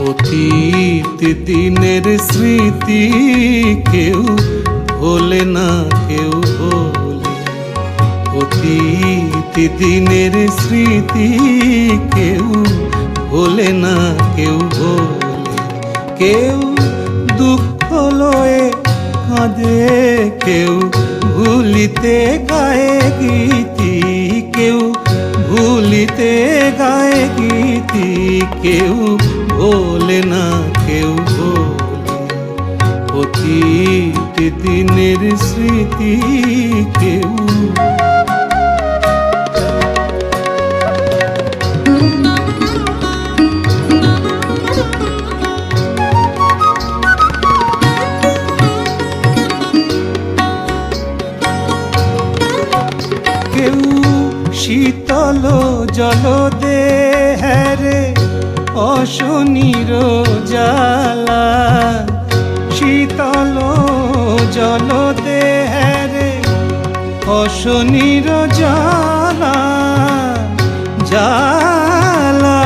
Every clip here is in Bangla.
অতীত দিনের স্মৃতি কেউ ভোলে না কেউ ভোলে। অতীত দিনের স্মৃতি কেউ ভোলে না কেউ ভোলে। কেউ দুঃখ লয়ে কাঁদে, কেউ ভুলিতে গায়ে গীতি, কেউ ভুলিতে গায়ে গীতি, কেউ ভোলে না কেউ ভোলে। অতীত দিনের স্মৃতি কেউ কেউ শীতল জল দেহেরে অশনির জ্বালা, শীতল জল দেহেরে অশনির জ্বালা জ্বালা।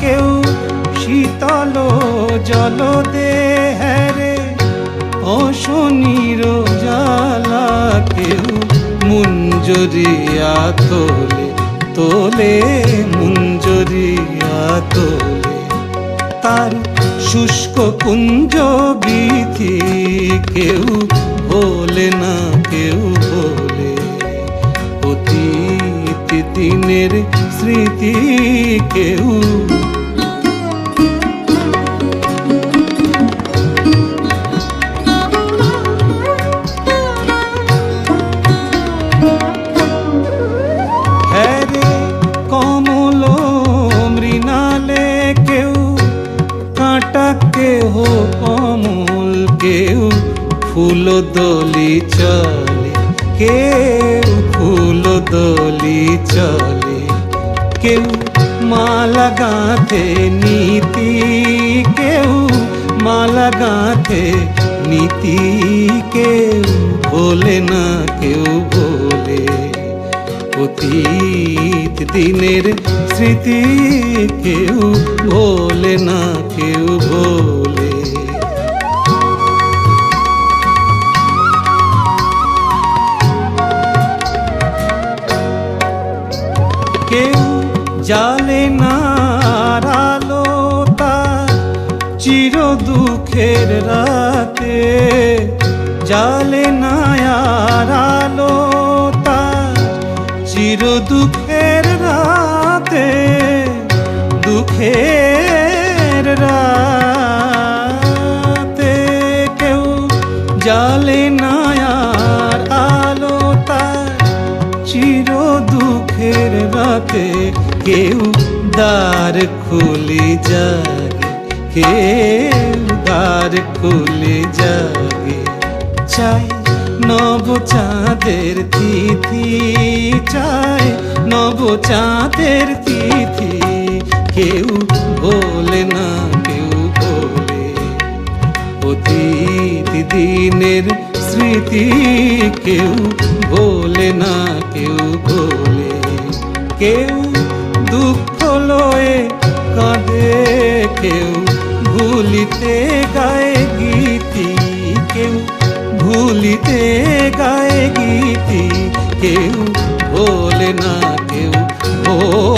কেউ শীতল জল দেহেরে অশনির জ্বালা, কেউ মুঞ্জরিয়া তোলে তোলে মুঞ্জরিয়া তোলে। তার শুষ্ক কুঞ্জ বীথি কেউ ভোলে না কেউ ভোলে। অতীত দিনের স্মৃতি কেউ কেহ কমল, কেউ ফুল দলি চলে, কেউ ফুল দলি চলে। কেউ মালা গাঁথে নীতি, কেউ মালা গাঁথে নীতি, কেউ ভোলে না কেউ ভোলে। অতীত দিনের স্মৃতি কেউ ভোলে না কেউ ভোলে। কেউ জালে না আলো তার চির দুঃখের রাতে, জালে না আলো তার চির দুঃখের রাতে, দুঃখের রাতে। কেউ জালে না আলো তার চির দুঃখের রাতে, কেউ দ্বার খুলে জাগে, কেউ দ্বার খুলে জাগে। চাই নব চাঁদের তিথি, চাই নব চাঁদের তিথি, কেউ ভোলে না কেউ ভোলে। অতীত দিনের স্মৃতি কেউ ভোলে না কেউ ভোলে। কেউ দুঃখ লয়ে কাঁদে, কেউ ভুলিতে গায়ে গীতি, কেউ ভুলিতে গায়ে গীতি, কেউ ভোলে না কেউ ভোলে।